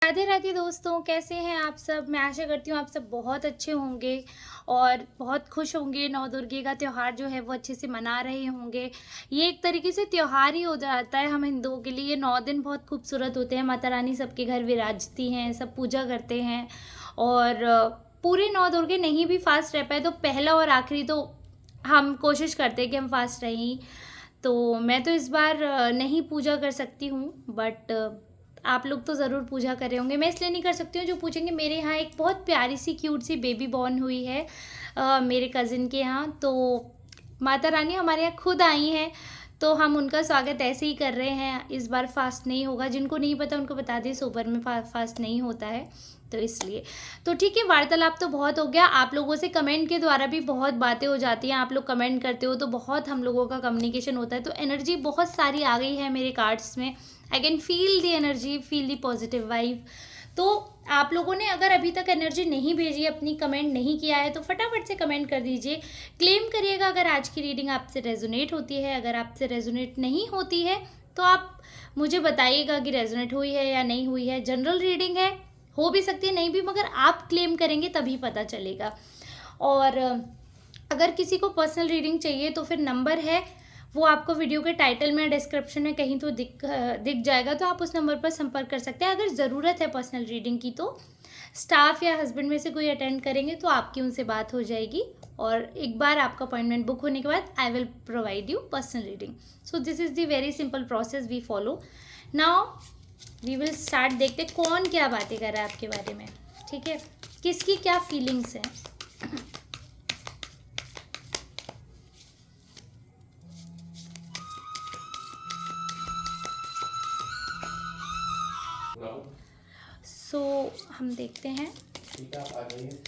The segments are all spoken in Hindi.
राधे राधे दोस्तों, कैसे हैं आप सब। मैं आशा करती हूँ आप सब बहुत अच्छे होंगे और बहुत खुश होंगे। नौ दुर्गे का त्यौहार जो है वो अच्छे से मना रहे होंगे। ये एक तरीके से त्यौहार ही हो जाता है हम हिंदुओं के लिए। ये 9 दिन बहुत खूबसूरत होते हैं। माता रानी सबके घर विराजती हैं, सब पूजा करते हैं। और पूरे 9 दुर्गे नहीं भी फास्ट रह पाए तो पहला और आखिरी तो हम कोशिश करते हैं कि हम फास्ट रहें। तो मैं तो इस बार नहीं पूजा कर सकती हूँ, बट आप लोग तो ज़रूर पूजा कर रहे होंगे। मैं इसलिए नहीं कर सकती हूँ, जो पूछेंगे मेरे यहाँ एक बहुत प्यारी सी क्यूट सी बेबी बॉर्न हुई है मेरे कज़िन के यहाँ। तो माता रानी हमारे यहाँ खुद आई हैं, तो हम उनका स्वागत ऐसे ही कर रहे हैं। इस बार फास्ट नहीं होगा। जिनको नहीं पता उनको बता दें, सोबर में फास्ट नहीं होता है, तो इसलिए। तो ठीक है, वार्तालाप तो बहुत हो गया। आप लोगों से कमेंट के द्वारा भी बहुत बातें हो जाती हैं। आप लोग कमेंट करते हो तो बहुत हम लोगों का कम्युनिकेशन होता है। तो एनर्जी बहुत सारी आ गई है मेरे कार्ड्स में। I can feel the energy, feel the positive vibe. तो आप लोगों ने अगर अभी तक एनर्जी नहीं भेजी, अपनी कमेंट नहीं किया है, तो फटाफट से कमेंट कर दीजिए। क्लेम करिएगा अगर आज की रीडिंग आपसे रेजोनेट होती है। अगर आपसे रेजोनेट नहीं होती है तो आप मुझे बताइएगा कि रेजोनेट हुई है या नहीं हुई है। जनरल रीडिंग है, हो भी सकती है नहीं भी, मगर आप क्लेम करेंगे तभी पता चलेगा। और अगर किसी को पर्सनल रीडिंग चाहिए तो फिर नंबर है, वो आपको वीडियो के टाइटल में, डिस्क्रिप्शन में कहीं तो दिख जाएगा। तो आप उस नंबर पर संपर्क कर सकते हैं। अगर ज़रूरत है पर्सनल रीडिंग की तो स्टाफ या हस्बैंड में से कोई अटेंड करेंगे तो आपकी उनसे बात हो जाएगी। और एक बार आपका अपॉइंटमेंट बुक होने के बाद I will provide you personal reading. So this is the very simple process we follow. Now we will start. देखते कौन क्या बातें कर रहा है आपके बारे में। ठीक है, किसकी क्या फीलिंग्स हैं। सो हम देखते हैं। ठीक है, आप आ जाइए।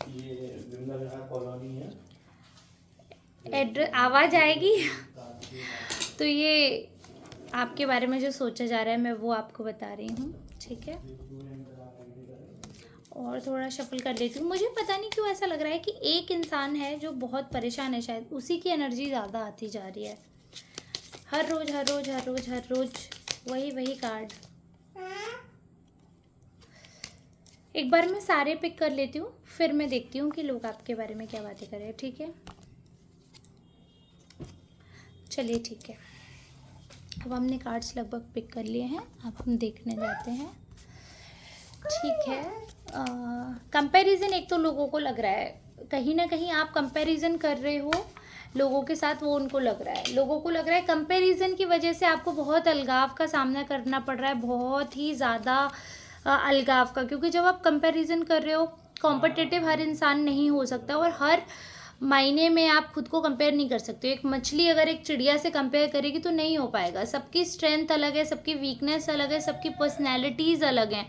ये विमला विहार कॉलोनी है। एड्रेस आवाज़ आएगी। तो ये आपके बारे में जो सोचा जा रहा है मैं वो आपको बता रही हूँ। ठीक है, और थोड़ा शफल कर लेती हूँ। मुझे पता नहीं क्यों ऐसा लग रहा है कि एक इंसान है जो बहुत परेशान है, शायद उसी की एनर्जी ज़्यादा आती जा रही है। हर रोज़ हर रोज़ हर रोज़ हर रोज़ वही वही कार्ड। एक बार मैं सारे पिक कर लेती हूँ, फिर मैं देखती हूँ कि लोग आपके बारे में क्या बातें कर रहे हैं। ठीक है, चलिए ठीक है। अब हमने कार्ड्स लगभग पिक कर लिए हैं, अब हम देखने जाते हैं। ठीक है, कंपैरिजन एक तो लोगों को लग रहा है, कहीं ना कहीं आप कंपैरिजन कर रहे हो लोगों के साथ, वो उनको लग रहा है। लोगों को लग रहा है कंपैरिजन की वजह से आपको बहुत अलगाव का सामना करना पड़ रहा है, बहुत ही ज़्यादा अलगाव का। क्योंकि जब आप कंपैरिजन कर रहे हो, कॉम्पिटिटिव हर इंसान नहीं हो सकता और हर मायने में आप खुद को कंपेयर नहीं कर सकते। एक मछली अगर एक चिड़िया से कंपेयर करेगी तो नहीं हो पाएगा। सबकी स्ट्रेंथ अलग है, सबकी वीकनेस अलग है, सबकी पर्सनैलिटीज़ अलग हैं।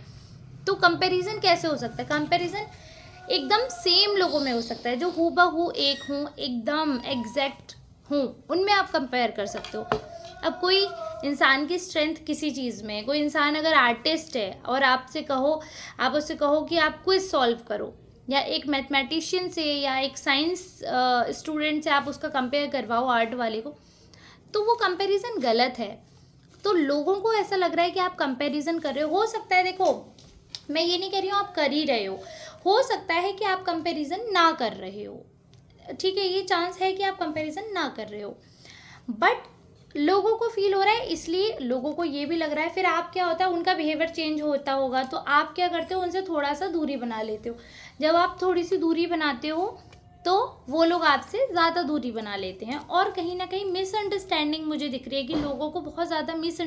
तो कंपैरिजन कैसे हो सकता है? कंपैरिजन एकदम सेम लोगों में हो सकता है, जो हूबहू एक हूँ, एकदम एग्जैक्ट हूँ, उनमें आप कंपेयर कर सकते हो। अब कोई इंसान की स्ट्रेंथ किसी चीज़ में, कोई इंसान अगर आर्टिस्ट है और आपसे कहो, आप उससे कहो कि आप क्विज सॉल्व करो, या एक मैथमेटिशियन से या एक साइंस स्टूडेंट से आप उसका कंपेयर करवाओ, आर्ट वाले को, तो वो कंपैरिजन गलत है। तो लोगों को ऐसा लग रहा है कि आप कंपैरिजन कर रहे हो सकता है, देखो मैं ये नहीं कह रही हूँ आप कर ही रहे हो सकता है कि आप कंपैरिजन ना कर रहे हो। ठीक है, ये चांस है कि आप कंपैरिजन ना कर रहे हो, बट लोगों को फील हो रहा है, इसलिए लोगों को ये भी लग रहा है। फिर आप क्या होता है, उनका बिहेवियर चेंज होता होगा, तो आप क्या करते हो, उनसे थोड़ा सा दूरी बना लेते हो। जब आप थोड़ी सी दूरी बनाते हो तो वो लोग आपसे ज़्यादा दूरी बना लेते हैं। और कहीं ना कहीं मिसअंडरस्टैंडिंग मुझे दिख रही है कि लोगों को बहुत ज़्यादा मिस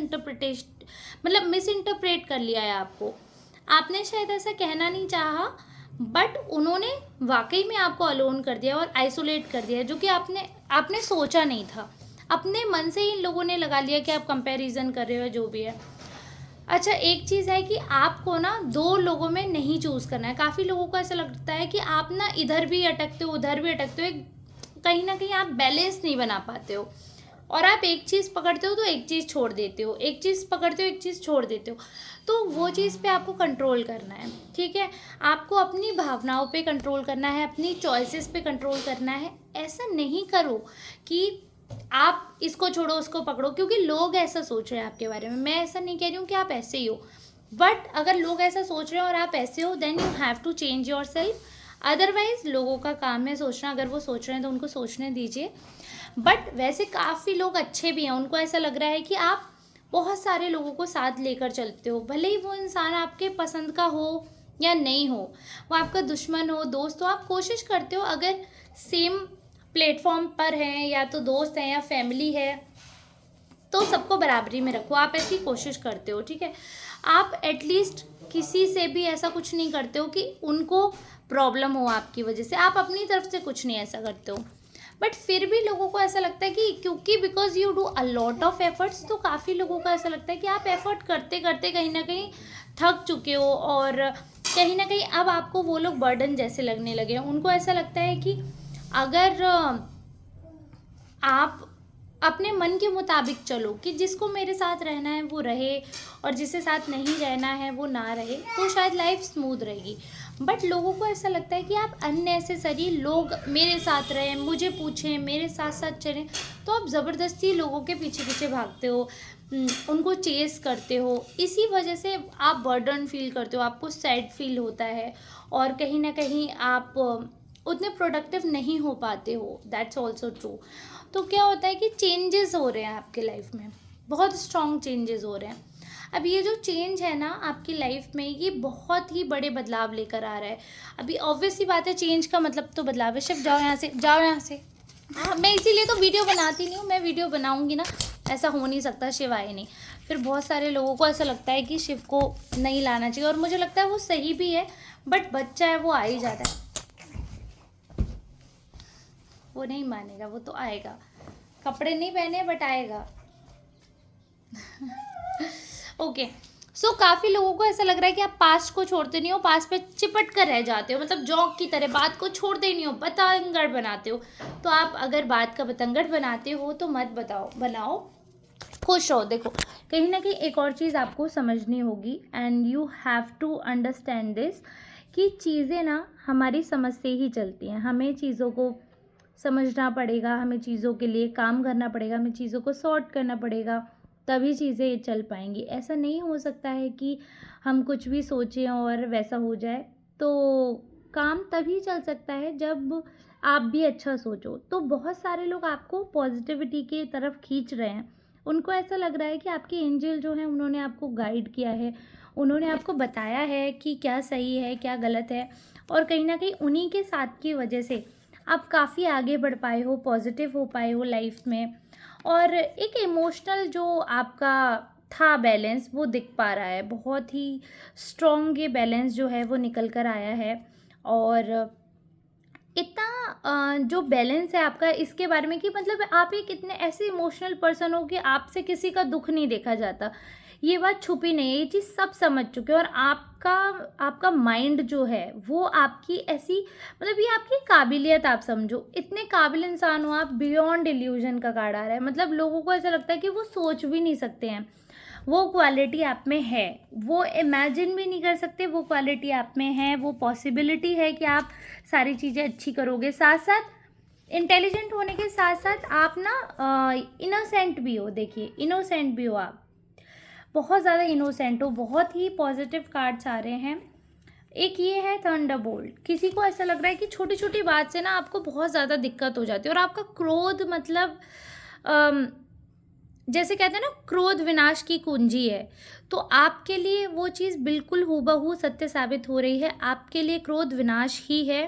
इंटरप्रेट कर लिया है आपको। आपने शायद ऐसा कहना नहीं चाहा, बट उन्होंने वाकई में आपको अलोन कर दिया और आइसोलेट कर दिया, जो कि आपने सोचा नहीं था। अपने मन से ही इन लोगों ने लगा लिया कि आप कंपैरिजन कर रहे हो, जो भी है। अच्छा, एक चीज़ है कि आपको ना दो लोगों में नहीं चूज़ करना है। काफ़ी लोगों को ऐसा लगता है कि आप ना इधर भी अटकते हो, उधर भी अटकते हो, कहीं ना कहीं आप बैलेंस नहीं बना पाते हो, और आप एक चीज़ पकड़ते हो तो एक चीज़ छोड़ देते हो, एक चीज़ पकड़ते हो एक चीज़ छोड़ देते हो। तो वो चीज़ पे आपको कंट्रोल करना है। ठीक है, आपको अपनी भावनाओं पे कंट्रोल करना है, अपनी चॉइसेस पे कंट्रोल करना है। ऐसा नहीं करो कि आप इसको छोड़ो उसको पकड़ो, क्योंकि लोग ऐसा सोच रहे हैं आपके बारे में। मैं ऐसा नहीं कह रही हूँ कि आप ऐसे ही हो, बट अगर लोग ऐसा सोच रहे हैं और आप ऐसे हो, then you have to change yourself. Otherwise लोगों का काम है सोचना, अगर वो सोच रहे हैं तो उनको सोचने दीजिए। बट वैसे काफ़ी लोग अच्छे भी हैं, उनको ऐसा लग रहा है कि आप बहुत सारे लोगों को साथ लेकर चलते हो, भले ही वो इंसान आपके पसंद का हो या नहीं हो, वो आपका दुश्मन हो दोस्त हो, आप कोशिश करते हो अगर सेम प्लेटफॉर्म पर हैं, या तो दोस्त हैं या फैमिली है, तो सबको बराबरी में रखो, आप ऐसी कोशिश करते हो, ठीक है। आप एटलीस्ट किसी से भी ऐसा कुछ नहीं करते हो कि उनको प्रॉब्लम हो आपकी वजह से, आप अपनी तरफ से कुछ नहीं ऐसा करते हो। बट फिर भी लोगों को ऐसा लगता है कि क्योंकि because you do a lot of efforts, तो काफ़ी लोगों को ऐसा लगता है कि आप एफर्ट करते करते कहीं ना कहीं थक चुके हो, और कहीं ना कहीं अब आपको वो लोग बर्डन जैसे लगने लगे हैं। उनको ऐसा लगता है कि अगर आप अपने मन के मुताबिक चलो, कि जिसको मेरे साथ रहना है वो रहे और जिसके साथ नहीं रहना है वो ना रहे, तो शायद लाइफ स्मूथ रहेगी। बट लोगों को ऐसा लगता है कि आप अननेसेसरी लोग मेरे साथ रहें, मुझे पूछें, मेरे साथ साथ चलें, तो आप ज़बरदस्ती लोगों के पीछे पीछे भागते हो, उनको चेस करते हो। इसी वजह से आप बर्डन फील करते हो, आपको सैड फील होता है, और कहीं ना कहीं आप उतने प्रोडक्टिव नहीं हो पाते हो। That's also true. तो क्या होता है कि चेंजेस हो रहे हैं आपके लाइफ में, बहुत स्ट्रॉन्ग चेंजेस हो रहे हैं। अब ये जो चेंज है ना आपकी लाइफ में, ये बहुत ही बड़े बदलाव लेकर आ रहा है। अभी ऑब्वियस सी बात है, चेंज का मतलब तो बदलाव है। शिव जाओ यहाँ से, जाओ यहाँ से। हाँ, मैं इसीलिए तो वीडियो बनाती नहीं हूँ, मैं वीडियो बनाऊँगी ना, ऐसा हो नहीं सकता शिव आए नहीं। फिर बहुत सारे लोगों को ऐसा लगता है कि शिव को नहीं लाना चाहिए, और मुझे लगता है वो सही भी है, बट बच्चा है वो आ ही जाता है, वो नहीं मानेगा, वो तो आएगा। कपड़े नहीं पहने बट आएगा। ओके, सो काफ़ी लोगों को ऐसा लग रहा है कि आप पास्ट को छोड़ते नहीं हो, पास्ट पे चिपट कर रह जाते हो, मतलब जॉक की तरह बात को छोड़ते ही नहीं हो, पतंगड़ बनाते हो। तो आप अगर बात का पतंगड़ बनाते हो तो मत बनाओ, खुश रहो। देखो, कहीं ना कहीं एक और चीज़ आपको समझनी होगी, and you have to understand this, कि चीज़ें ना हमारी समझ से ही चलती हैं। हमें चीज़ों को समझना पड़ेगा, हमें चीज़ों के लिए काम करना पड़ेगा, हमें चीज़ों को सॉर्ट करना पड़ेगा, तभी चीज़ें चल पाएंगी। ऐसा नहीं हो सकता है कि हम कुछ भी सोचें और वैसा हो जाए। तो काम तभी चल सकता है जब आप भी अच्छा सोचो। तो बहुत सारे लोग आपको पॉजिटिविटी की तरफ खींच रहे हैं, उनको ऐसा लग रहा है कि आपके एंजल जो हैं उन्होंने आपको गाइड किया है, उन्होंने आपको बताया है कि क्या सही है क्या गलत है, और कहीं ना कहीं उन्हीं के साथ की वजह से आप काफ़ी आगे बढ़ पाए हो, पॉजिटिव हो पाए हो लाइफ में। और एक इमोशनल जो आपका था बैलेंस, वो दिख पा रहा है, बहुत ही स्ट्रॉन्ग ये बैलेंस जो है वो निकल कर आया है। और इतना जो बैलेंस है आपका, इसके बारे में कि मतलब आप एक इतने ऐसे इमोशनल पर्सन हो कि आपसे किसी का दुख नहीं देखा जाता, ये बात छुपी नहीं है, ये चीज़ सब समझ चुके हैं। और आपका माइंड जो है वो आपकी ऐसी, मतलब ये आपकी काबिलियत आप समझो, इतने काबिल इंसान हो आप, बियॉन्ड इल्यूजन का कार्ड आ रहा है। मतलब लोगों को ऐसा लगता है कि वो सोच भी नहीं सकते हैं, वो क्वालिटी आप में है, वो इमेजिन भी नहीं कर सकते, वो क्वालिटी आप में है, वो पॉसिबिलिटी है कि आप सारी चीज़ें अच्छी करोगे। साथ साथ इंटेलिजेंट होने के साथ साथ आप ना इनोसेंट भी हो। देखिए, इनोसेंट भी हो आप, बहुत ज़्यादा इनोसेंट हो। बहुत ही पॉजिटिव कार्ड्स आ रहे हैं। एक ये है थंडरबोल्ट। किसी को ऐसा लग रहा है कि छोटी छोटी बात से ना आपको बहुत ज़्यादा दिक्कत हो जाती है, और आपका क्रोध, मतलब जैसे कहते हैं ना, क्रोध विनाश की कुंजी है। तो आपके लिए वो चीज़ बिल्कुल हूबहू सत्य साबित हो रही है। आपके लिए क्रोध विनाश ही है,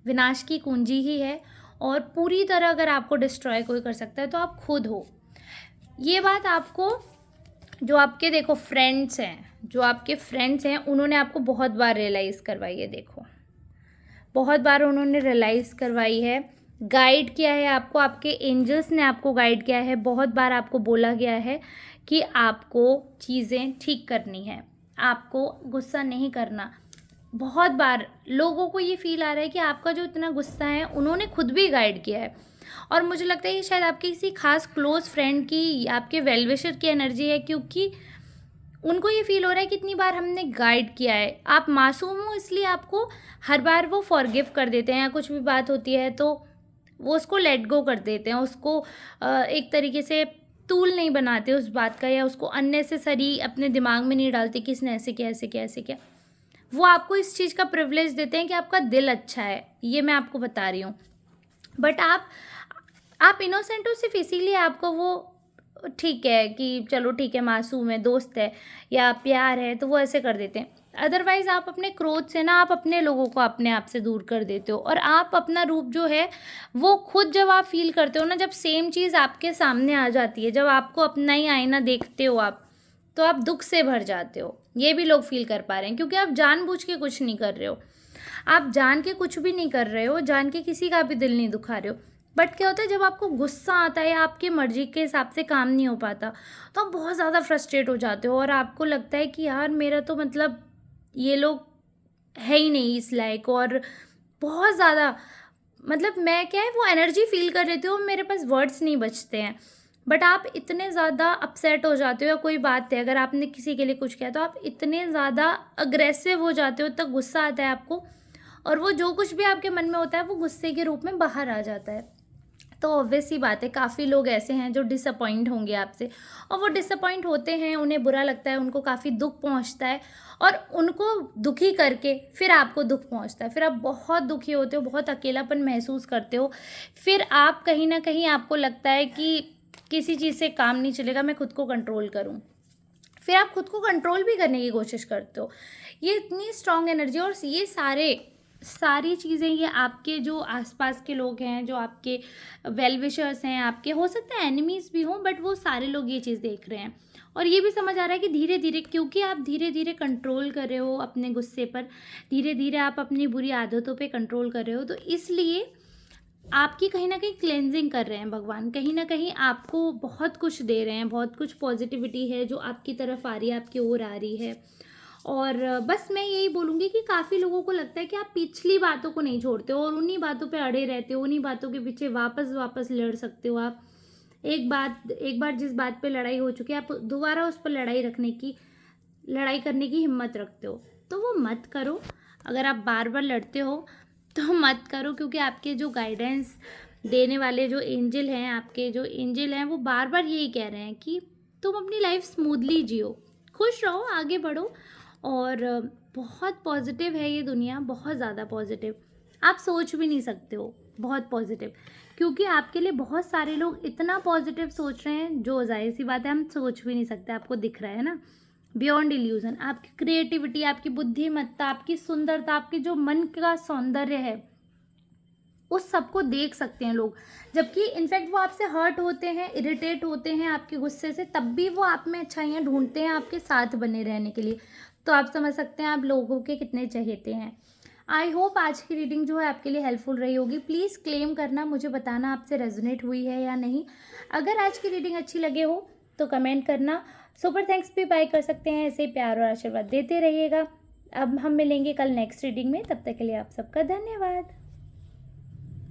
विनाश की कुंजी ही है। और पूरी तरह अगर आपको डिस्ट्रॉय कोई कर सकता है तो आप खुद हो। ये बात आपको, जो आपके देखो फ्रेंड्स हैं, उन्होंने आपको बहुत बार रियलाइज़ करवाई है। देखो, बहुत बार उन्होंने रियलाइज़ करवाई है, गाइड किया है आपको, आपके एंजल्स ने आपको गाइड किया है। बहुत बार आपको बोला गया है कि आपको चीज़ें ठीक करनी है, आपको गुस्सा नहीं करना। बहुत बार लोगों को ये फील आ रहा है कि आपका जो इतना गुस्सा है उन्होंने खुद भी गाइड किया है। और मुझे लगता है कि शायद आपके किसी खास क्लोज फ्रेंड की, आपके वेल विशर की एनर्जी है, क्योंकि उनको ये फील हो रहा है कि इतनी बार हमने गाइड किया है। आप मासूम हो, इसलिए आपको हर बार वो फॉरगिव कर देते हैं, या कुछ भी बात होती है तो वो उसको लेट गो कर देते हैं, उसको एक तरीके से फितूल नहीं बनाते उस बात का, या उसको अननेसेसरी अपने दिमाग में नहीं डालते कि इसने ऐसे किया ऐसे किया ऐसे किया। वो आपको इस चीज़ का प्रिविलेज देते हैं कि आपका दिल अच्छा है, ये मैं आपको बता रही हूँ। बट आप इनोसेंट हो सिर्फ इसीलिए आपको वो ठीक है कि चलो ठीक है, मासूम है, दोस्त है या प्यार है, तो वो ऐसे कर देते हैं। अदरवाइज़ आप अपने क्रोध से ना आप अपने लोगों को अपने आप से दूर कर देते हो, और आप अपना रूप जो है वो खुद जब आप फील करते हो ना, जब सेम चीज़ आपके सामने आ जाती है, जब आपको अपना ही आईना देखते हो आप, तो आप दुख से भर जाते हो। ये भी लोग फील कर पा रहे हैं, क्योंकि आप जानबूझ के कुछ नहीं कर रहे हो, आप जान के कुछ भी नहीं कर रहे हो, जान के किसी का भी दिल नहीं दुखा रहे हो। बट क्या होता है, जब आपको गुस्सा आता है या आपकी मर्जी के हिसाब से काम नहीं हो पाता, तो आप बहुत ज़्यादा फ्रस्ट्रेट हो जाते हो, और आपको लगता है कि यार मेरा तो मतलब ये लोग है ही नहीं इस लायक, और बहुत ज़्यादा मतलब मैं क्या है वो एनर्जी फील कर लेती हूँ, मेरे पास वर्ड्स नहीं बचते हैं। बट आप इतने ज़्यादा अपसेट हो जाते हो, या कोई बात है अगर आपने किसी के लिए कुछ किया तो आप इतने ज़्यादा अग्रेसिव हो जाते हो, इतना गुस्सा आता है आपको, और वो जो कुछ भी आपके मन में होता है वो गुस्से के रूप में बाहर आ जाता है। तो ऑब्वियस सी बात है, काफ़ी लोग ऐसे हैं जो डिसअपॉइंट होंगे आपसे, और वो डिसअपॉइंट होते हैं, उन्हें बुरा लगता है, उनको काफ़ी दुख पहुंचता है, और उनको दुखी करके फिर आपको दुख पहुंचता है, फिर आप बहुत दुखी होते हो, बहुत अकेलापन महसूस करते हो, फिर आप कहीं ना कहीं आपको लगता है कि किसी चीज़ से काम नहीं चलेगा, मैं खुद को कंट्रोल करूँ, फिर आप खुद को कंट्रोल भी करने की कोशिश करते हो। ये इतनी स्ट्रॉन्ग एनर्जी, और ये सारी चीज़ें ये आपके जो आसपास के लोग हैं, जो आपके वेल विशर्स हैं, आपके हो सकता है एनिमीज़ भी हों, बट वो सारे लोग ये चीज़ देख रहे हैं, और ये भी समझ आ रहा है कि धीरे धीरे, क्योंकि आप धीरे धीरे कंट्रोल कर रहे हो अपने गुस्से पर, धीरे धीरे आप अपनी बुरी आदतों पे कंट्रोल कर रहे हो, तो इसलिए आपकी कहीं ना कहीं क्लेंजिंग कर रहे हैं भगवान, कहीं ना कहीं आपको बहुत कुछ दे रहे हैं, बहुत कुछ पॉजिटिविटी है जो आपकी तरफ आ रही है, आपकी ओर आ रही है। और बस मैं यही बोलूँगी कि काफ़ी लोगों को लगता है कि आप पिछली बातों को नहीं छोड़ते हो, और उन्हीं बातों पे अड़े रहते हो, उन्हीं बातों के पीछे वापस वापस लड़ सकते हो आप। एक बार जिस बात पे लड़ाई हो चुकी है, आप दोबारा उस पर लड़ाई करने की हिम्मत रखते हो, तो वो मत करो। अगर आप बार बार लड़ते हो तो मत करो, क्योंकि आपके जो गाइडेंस देने वाले जो एंजल हैं, आपके जो एंजल हैं, वो बार बार यही कह रहे हैं कि तुम अपनी लाइफ स्मूथली जियो, खुश रहो, आगे बढ़ो। और बहुत पॉजिटिव है ये दुनिया, बहुत ज़्यादा पॉजिटिव, आप सोच भी नहीं सकते हो, बहुत पॉजिटिव, क्योंकि आपके लिए बहुत सारे लोग इतना पॉजिटिव सोच रहे हैं, जो जाहिर सी बात है हम सोच भी नहीं सकते, आपको दिख रहा है ना, बियॉन्ड इल्यूजन। आपकी क्रिएटिविटी, आपकी बुद्धिमत्ता, आपकी सुंदरता, आपकी जो मन का सौंदर्य है, उस सबको देख सकते हैं लोग, जबकि इनफैक्ट वो आपसे हर्ट होते हैं, इरिटेट होते हैं आपके गुस्से से, तब भी वो आप में अच्छाइयाँ ढूंढते हैं आपके साथ बने रहने के लिए। तो आप समझ सकते हैं आप लोगों के कितने चहेते हैं। आई होप आज की रीडिंग जो है आपके लिए हेल्पफुल रही होगी। प्लीज़ क्लेम करना, मुझे बताना आपसे रेजोनेट हुई है या नहीं। अगर आज की रीडिंग अच्छी लगे हो तो कमेंट करना, सुपर थैंक्स भी बाय कर सकते हैं, ऐसे प्यार और आशीर्वाद देते रहिएगा। अब हम मिलेंगे कल नेक्स्ट रीडिंग में, तब तक के लिए आप सबका धन्यवाद।